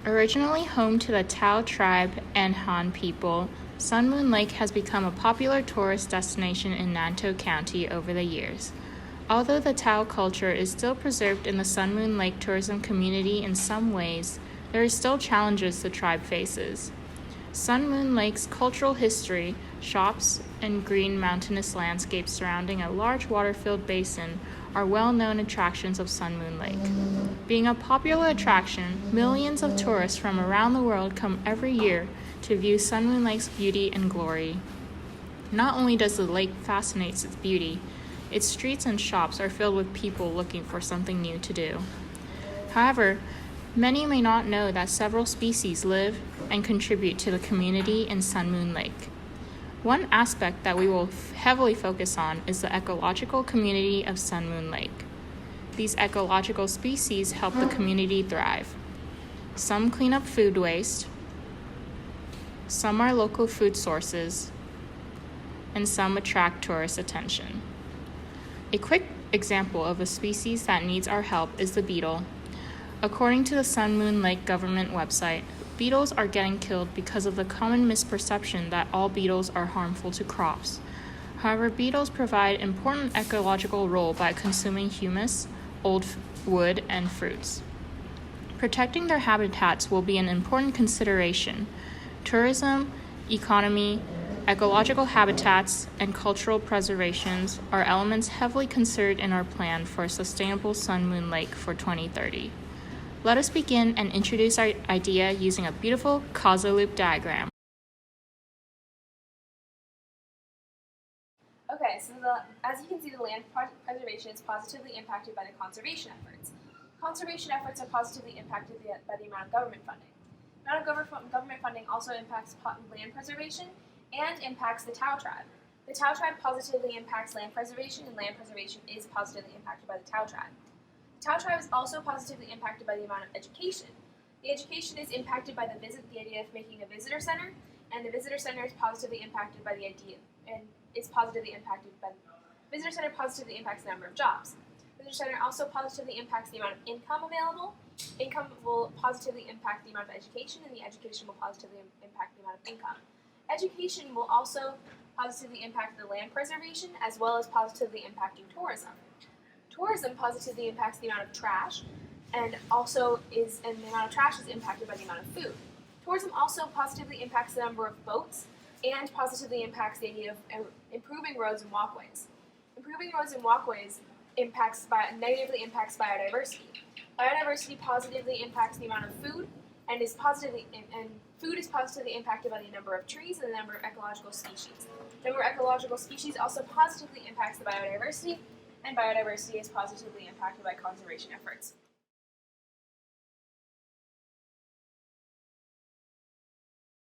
Originally home to the Tao tribe and Han people, Sun Moon Lake has become a popular tourist destination in Nantou County over the years. Although the Tao culture is still preserved in the Sun Moon Lake tourism community in some ways, there are still challenges the tribe faces. Sun Moon Lake's cultural history, shops, and green mountainous landscapes surrounding a large water-filled basin are well-known attractions of Sun Moon Lake. Being a popular attraction, millions of tourists from around the world come every year to view Sun Moon Lake's beauty and glory. Not only does the lake fascinate its beauty, its streets and shops are filled with people looking for something new to do. However, many may not know that several species live and contribute to the community in Sun Moon Lake. One aspect that we will heavily focus on is the ecological community of Sun Moon Lake. These ecological species help the community thrive. Some clean up food waste, some are local food sources, and some attract tourist attention. A quick example of a species that needs our help is the beetle. According to the Sun Moon Lake government website, beetles are getting killed because of the common misperception that all beetles are harmful to crops. However, beetles provide an important ecological role by consuming humus, old wood, and fruits. Protecting their habitats will be an important consideration. Tourism, economy, ecological habitats, and cultural preservations are elements heavily considered in our plan for a sustainable Sun Moon Lake for 2030. Let us begin and introduce our idea using a beautiful causal loop diagram. Okay, so as you can see, the land preservation is positively impacted by the conservation efforts. Conservation efforts are positively impacted by the amount of government funding. The amount of government funding also impacts land preservation and impacts the Tao tribe. The Tao tribe positively impacts land preservation, and land preservation is positively impacted by the Tao tribe. The Tao tribe is also positively impacted by the amount of education. The education is impacted by the idea of making a visitor center, and the visitor center is positively impacted by the idea, and is positively impacted by the visitor center positively impacts the number of jobs. The visitor center also positively impacts the amount of income available. Income will positively impact the amount of education, and the education will positively impact the amount of income. Education will also positively impact the land preservation as well as positively impacting tourism. Tourism positively impacts the amount of trash, and the amount of trash is impacted by the amount of food. Tourism also positively impacts the number of boats and positively impacts the idea of improving roads and walkways. Improving roads and walkways negatively impacts biodiversity. Biodiversity positively impacts the amount of food, and food is positively impacted by the number of trees and the number of ecological species. The number of ecological species also positively impacts the biodiversity, and biodiversity is positively impacted by conservation efforts.